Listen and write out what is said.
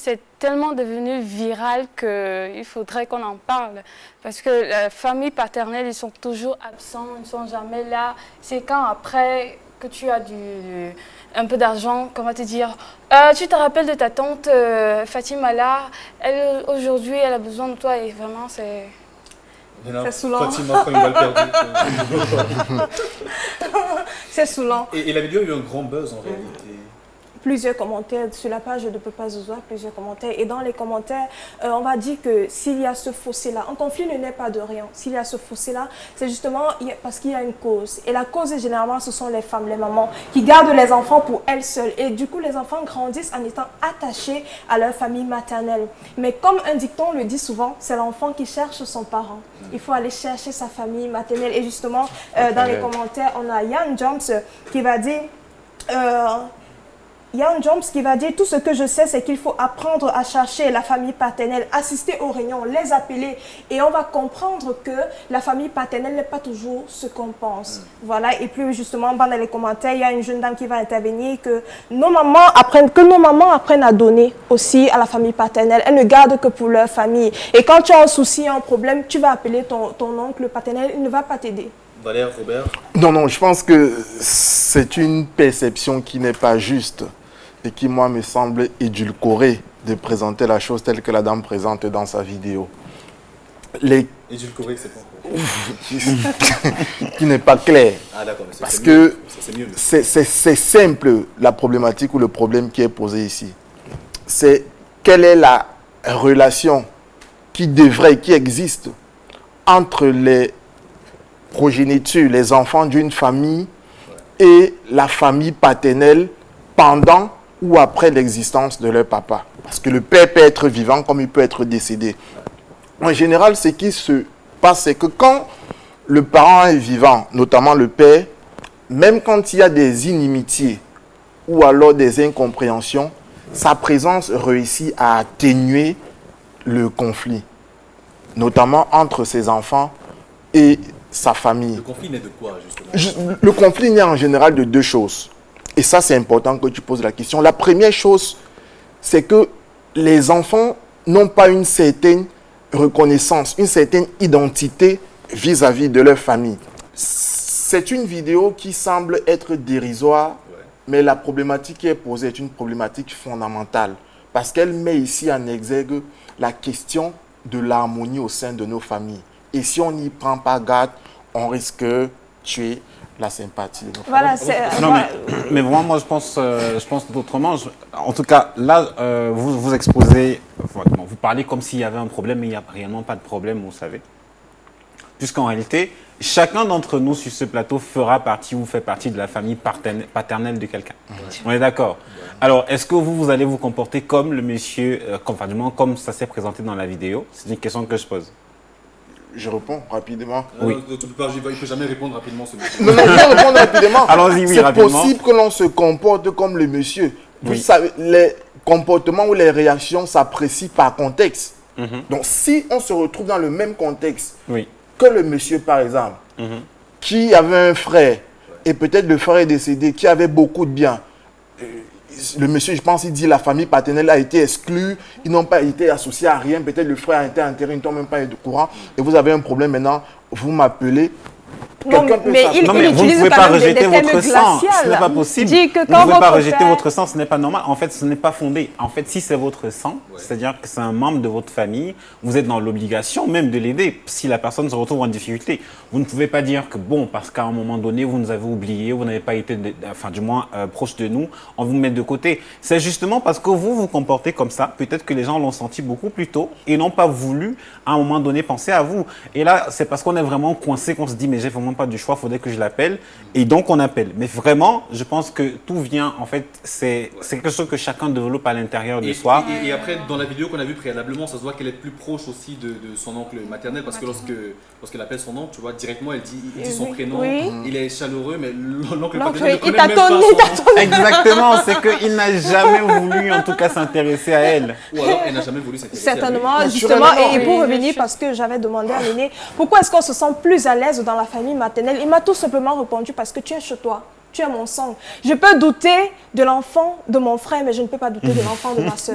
c'est tellement devenu viral qu'il faudrait qu'on en parle. Parce que la famille paternelle, ils sont toujours absents, ils ne sont jamais là. C'est quand après que tu as un peu d'argent, comment te dire, tu te rappelles de ta tante Fatima là, elle aujourd'hui elle a besoin de toi et vraiment c'est saoulant. Fatima prend une balle perdue. C'est saoulant. Et la vidéo a eu un grand buzz en réalité. Plusieurs commentaires sur la page de Papa Zozoa, plusieurs commentaires. Et dans les commentaires, on va dire que s'il y a ce fossé-là, un conflit ne naît pas de rien. S'il y a ce fossé-là, c'est justement parce qu'il y a une cause. Et la cause, généralement, ce sont les femmes, les mamans, qui gardent les enfants pour elles seules. Et du coup, les enfants grandissent en étant attachés à leur famille maternelle. Mais comme un dicton le dit souvent, c'est l'enfant qui cherche son parent. Il faut aller chercher sa famille maternelle. Et justement, dans les commentaires, on a Yann Jones qui va dire... Yann Jones qui va dire « Tout ce que je sais, c'est qu'il faut apprendre à chercher la famille paternelle, assister aux réunions, les appeler. Et on va comprendre que la famille paternelle n'est pas toujours ce qu'on pense. Voilà. Et puis justement, dans les commentaires, il y a une jeune dame qui va intervenir que nos mamans apprennent à donner aussi à la famille paternelle. Elles ne gardent que pour leur famille. Et quand tu as un souci, un problème, tu vas appeler ton oncle paternel, il ne va pas t'aider. » Valère, Robert? Non, je pense que c'est une perception qui n'est pas juste et qui, moi, me semble édulcorée de présenter la chose telle que la dame présente dans sa vidéo. Édulcorée, c'est pas qui n'est pas clair. Ah d'accord, parce que c'est simple, la problématique ou le problème qui est posé ici. C'est quelle est la relation qui existe entre les progénitures, les enfants d'une famille et la famille paternelle pendant ou après l'existence de leur papa. Parce que le père peut être vivant comme il peut être décédé. En général, ce qui se passe, c'est que quand le parent est vivant, notamment le père, même quand il y a des inimitiés ou alors des incompréhensions, sa présence réussit à atténuer le conflit, notamment entre ses enfants et sa famille. Le conflit naît de quoi, justement? Le conflit naît en général de deux choses. Et ça, c'est important que tu poses la question. La première chose, c'est que les enfants n'ont pas une certaine reconnaissance, une certaine identité vis-à-vis de leur famille. C'est une vidéo qui semble être dérisoire, mais la problématique qui est posée est une problématique fondamentale. Parce qu'elle met ici en exergue la question de l'harmonie au sein de nos familles. Et si on n'y prend pas garde, on risque de tuer la sympathie. Voilà, non, mais vraiment, moi, je pense autrement. En tout cas, là, vous exposez, vous parlez comme s'il y avait un problème, mais il n'y a réellement pas de problème, vous savez. Puisqu'en réalité, chacun d'entre nous sur ce plateau fera partie ou fait partie de la famille paternelle de quelqu'un. On est d'accord? Alors, est-ce que vous allez vous comporter comme le monsieur, enfin, du moins, comme ça s'est présenté dans la vidéo? C'est une question que je pose. Je réponds rapidement. Oui. Il ne peut jamais répondre rapidement, ce monsieur. Non, je vais répondre rapidement. Allons-y, oui, rapidement. C'est possible que l'on se comporte comme le monsieur. Vous savez, les comportements ou les réactions s'apprécient par contexte. Donc, si on se retrouve dans le même contexte que le monsieur, par exemple, qui avait un frère, et peut-être le frère est décédé, qui avait beaucoup de biens, le monsieur, je pense, il dit la famille paternelle a été exclue, ils n'ont pas été associés à rien, peut-être le frère a été enterré, ils n'ont même pas eu de courant, et vous avez un problème maintenant, vous m'appelez. Non, mais vous ne pouvez pas rejeter votre sang, ce n'est pas possible. Vous ne pouvez pas rejeter votre sang, ce n'est pas normal. En fait, ce n'est pas fondé. En fait, si c'est votre sang, c'est-à-dire que c'est un membre de votre famille, vous êtes dans l'obligation même de l'aider si la personne se retrouve en difficulté. Vous ne pouvez pas dire que, bon, parce qu'à un moment donné, vous nous avez oubliés, vous n'avez pas été, enfin, du moins, proche de nous, on vous met de côté. C'est justement parce que vous vous comportez comme ça, peut-être que les gens l'ont senti beaucoup plus tôt et n'ont pas voulu, à un moment donné, penser à vous. Et là, c'est parce qu'on est vraiment coincé qu'on se dit, mais j'ai vraiment pas du choix, il faudrait que je l'appelle. Et donc, on appelle. Mais vraiment, je pense que tout vient, en fait, c'est quelque chose que chacun développe à l'intérieur de soi. Et après, dans la vidéo qu'on a vue préalablement, ça se voit qu'elle est plus proche aussi de son oncle maternel, parce que lorsqu'elle appelle son oncle, tu vois, directement, elle dit son prénom, il est chaleureux, mais l'oncle maternel ne connaît même pas son nom. Exactement, c'est qu'il n'a jamais voulu, en tout cas, s'intéresser à elle. Ou alors, elle n'a jamais voulu s'intéresser à elle. Certainement, justement, et pour revenir, parce que j'avais demandé à Néné, pourquoi est-ce qu'on se sent plus à l'aise dans la famille maternelle? Il m'a tout simplement répondu, parce que tu es chez toi. Tu es mon sang. Je peux douter de l'enfant de mon frère, mais je ne peux pas douter de l'enfant de ma soeur.